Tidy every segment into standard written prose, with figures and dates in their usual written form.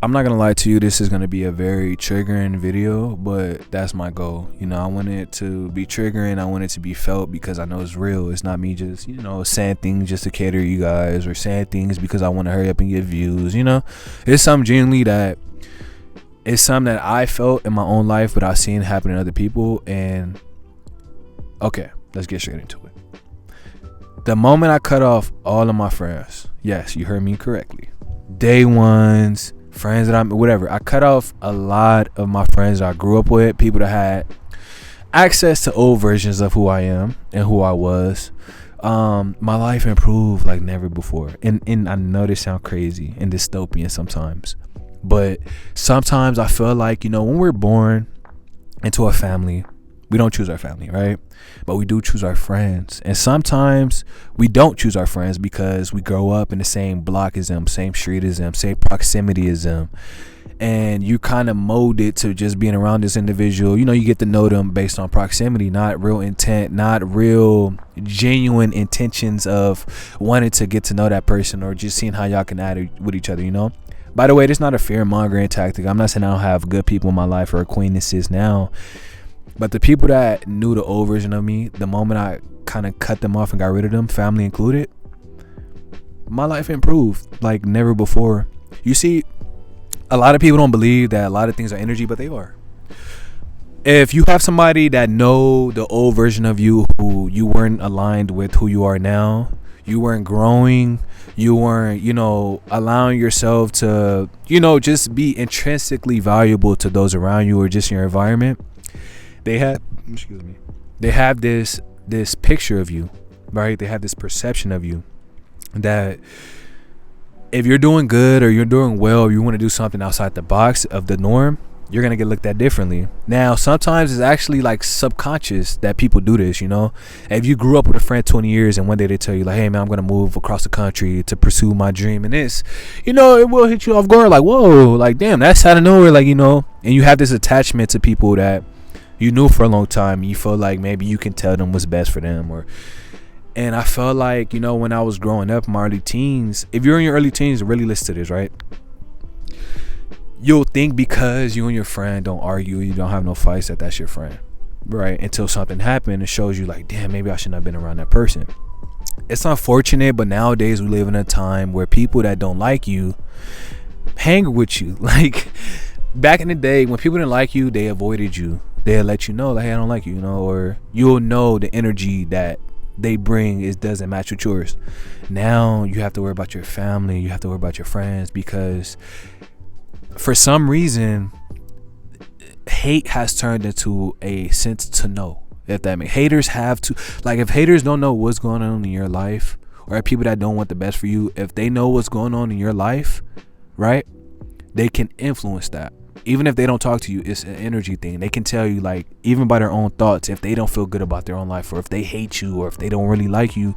I'm not gonna lie to you, this is gonna be a very triggering video, but that's my goal. I want it to be triggering. I want it to be felt because I know it's real. It's not me just, saying things just to cater to you guys or saying things because I want to hurry up and get views. It's something genuinely that it's something that I felt in my own life, but I've seen happen in other people. And okay, let's get straight into it. The moment I cut off all of my friends, yes, you heard me correctly, day ones, friends that I'm whatever, I cut off a lot of my friends that I grew up with, people that had access to old versions of who I am and who I was. My life improved like never before. And I know this sounds crazy and dystopian sometimes, but sometimes I feel like, when we're born into a family, we don't choose our family, right? But we do choose our friends. And sometimes we don't choose our friends because we grow up in the same block as them, same street as them, same proximity as them. And you kind of molded to just being around this individual. You get to know them based on proximity, not real intent, not real genuine intentions of wanting to get to know that person or just seeing how y'all can add with each other. By the way, this is not a fear-mongering tactic. I'm not saying I don't have good people in my life or acquaintances now. But the people that knew the old version of me, the moment I kind of cut them off and got rid of them, family included, my life improved like never before. You see, a lot of people don't believe that a lot of things are energy, but they are. If you have somebody that know the old version of you who you weren't aligned with who you are now, you weren't growing, you weren't, allowing yourself to, just be intrinsically valuable to those around you or just your environment, they have this picture of you, right? They have this perception of you that if you're doing good or you're doing well, or you want to do something outside the box of the norm, you're going to get looked at differently. Now, sometimes it's actually like subconscious that people do this, If you grew up with a friend 20 years and one day they tell you like, hey man, I'm going to move across the country to pursue my dream and this, it will hit you off guard like, whoa, like damn, that's out of nowhere, like, and you have this attachment to people that you knew for a long time. You feel like maybe you can tell them what's best for them. And I felt like, when I was growing up in my early teens, if you're in your early teens, really listen to this, right? You'll think because you and your friend don't argue, you don't have no fights, that's your friend, right? Until something happened and shows you like, damn, maybe I shouldn't have been around that person. It's unfortunate, but nowadays we live in a time where people that don't like you hang with you. Like back in the day when people didn't like you, they avoided you. They'll let you know like, hey, I don't like you, or you'll know the energy that they bring doesn't match with yours. Now you have to worry about your family, you have to worry about your friends, because for some reason hate has turned into a sense to know. If that makes haters have to, like, if haters don't know what's going on in your life, or people that don't want the best for you, if they know what's going on in your life, right, they can influence that. Even if they don't talk to you, it's an energy thing. They can tell you, like, even by their own thoughts, if they don't feel good about their own life, or if they hate you, or if they don't really like you,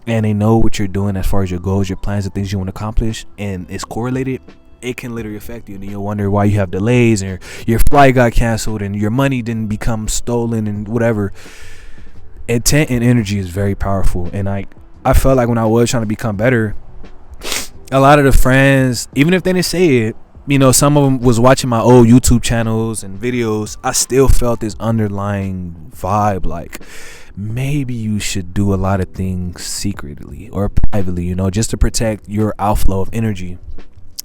and they know what you're doing as far as your goals, your plans, the things you want to accomplish, and it's correlated, it can literally affect you. And then you'll wonder why you have delays, or your flight got canceled, and your money didn't become stolen, and whatever. Intent and energy is very powerful. And I felt like when I was trying to become better, a lot of the friends, even if they didn't say it, some of them was watching my old YouTube channels and videos, I still felt this underlying vibe like maybe you should do a lot of things secretly or privately, just to protect your outflow of energy.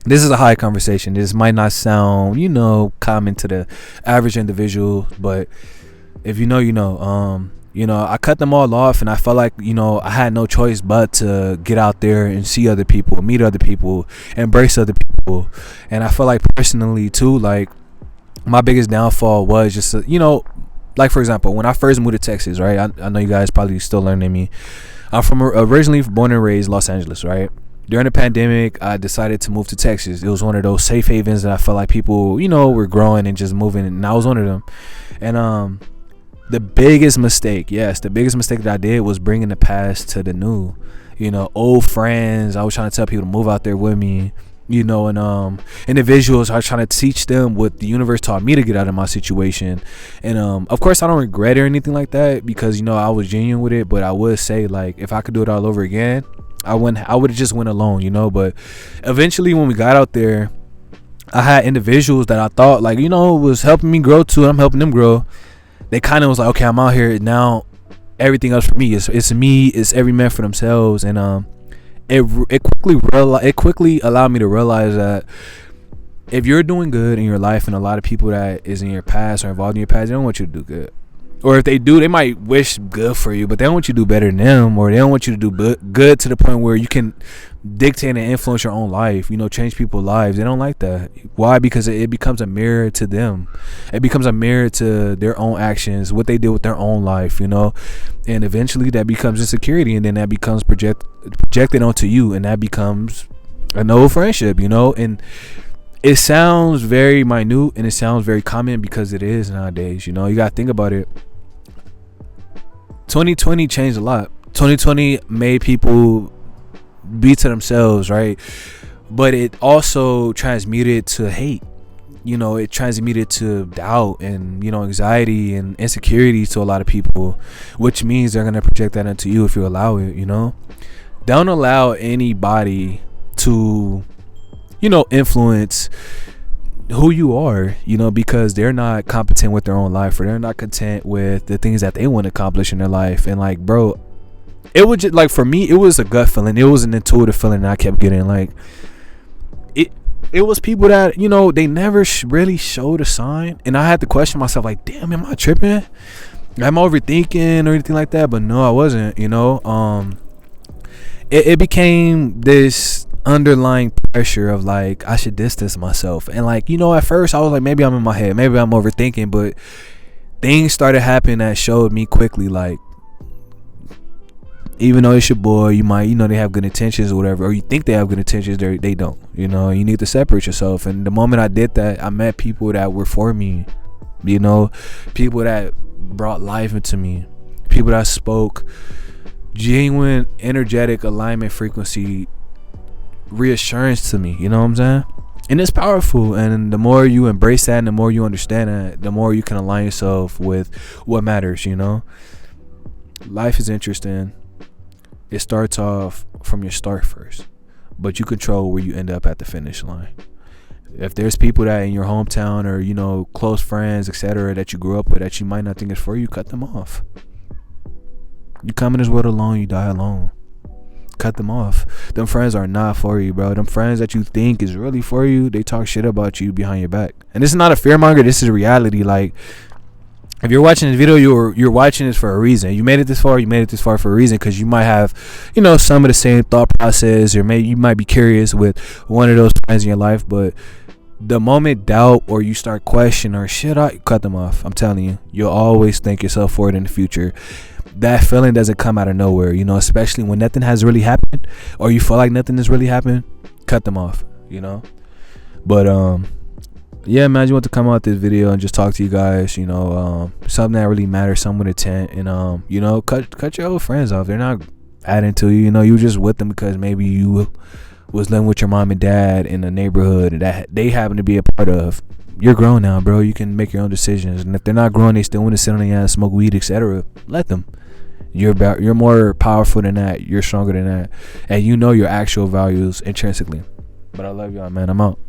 This is a high conversation. This might not sound, common to the average individual, but if you know, I cut them all off, and I felt like, I had no choice but to get out there and see other people, meet other people, embrace other people. And I feel like personally too, like my biggest downfall was just, like for example, when I first moved to Texas, right? I know you guys probably still learning me. I'm from originally born and raised Los Angeles, right? During the pandemic, I decided to move to Texas. It was one of those safe havens that I felt like people, were growing and just moving, and I was one of them. And the biggest mistake that I did was bringing the past to the new. Old friends, I was trying to tell people to move out there with me, and individuals, I was trying to teach them what the universe taught me to get out of my situation. And of course I don't regret it or anything like that, because I was genuine with it. But I would say, like, if I could do it all over again, I would have just went alone, but eventually when we got out there, I had individuals that I thought like, you know, was helping me grow too, and I'm helping them grow. They kind of was like, okay, I'm out here now. Everything else for me, it's me. It's every man for themselves, and it quickly allowed me to realize that if you're doing good in your life, and a lot of people that is in your past or involved in your past, they don't want you to do good. Or if they do, they might wish good for you, but they don't want you to do better than them, or they don't want you to do good to the point where you can dictate and influence your own life, you know, change people's lives. They don't like that. Why? Because it becomes a mirror to them. It becomes a mirror to their own actions, what they did with their own life, you know, and eventually that becomes insecurity, and then that becomes projected onto you, and that becomes an old friendship, you know. And it sounds very minute, and it sounds very common, because it is nowadays, you know. You gotta think about it. 2020 changed a lot. 2020 made people be to themselves, right? But it also transmuted to hate. You know, it transmuted to doubt and, you know, anxiety and insecurity to a lot of people, which means they're going to project that into you if you allow it, you know. Don't allow anybody to, you know, influence who you are, you know, because they're not competent with their own life, or they're not content with the things that they want to accomplish in their life. And like, bro, it was just like, for me, it was a gut feeling. It was an intuitive feeling that I kept getting. Like, it was people that, you know, they never really showed a sign, and I had to question myself, like, damn, am I tripping? Am I overthinking or anything like that? But no, I wasn't, you know. It became this underlying pressure of like, I should distance myself. And like, you know, at first I was like, maybe I'm in my head, maybe I'm overthinking, but things started happening that showed me quickly, like, even though it's your boy, you might, you know, they have good intentions or whatever, or you think they have good intentions, they don't, you know. You need to separate yourself. And the moment I did that, I met people that were for me, you know, people that brought life into me, people that spoke genuine energetic alignment frequency reassurance to me, you know what I'm saying? And it's powerful. And the more you embrace that, and the more you understand that, the more you can align yourself with what matters, you know. Life is interesting. It starts off from your start first, but you control where you end up at the finish line. If there's people that in your hometown, or, you know, close friends, etc., that you grew up with, that you might not think is for you, cut them off. You come in this world alone, you die alone. Cut them off. Them friends are not for you, bro. Them friends that you think is really for you, they talk shit about you behind your back. And this is not a fearmonger, this is reality. Like, if you're watching this video, you're watching this for a reason. You made it this far for a reason, because you might have, you know, some of the same thought process, or maybe you might be curious with one of those friends in your life. But the moment doubt, or you start questioning, or should I, cut them off. I'm telling you, you'll always thank yourself for it in the future. That feeling doesn't come out of nowhere, you know, especially when nothing has really happened, or you feel like nothing has really happened. Cut them off, you know. But yeah, man, I just want to come out this video and just talk to you guys, you know, something that really matters, something with intent. And you know, cut your old friends off. They're not adding to you, you know. You just with them because maybe you was living with your mom and dad in a neighborhood that they happen to be a part of. You're grown now, bro. You can make your own decisions. And if they're not grown, they still want to sit on the ass, smoke weed, etc., let them. You're more powerful than that. You're stronger than that. And you know your actual values intrinsically. But I love y'all, man. I'm out.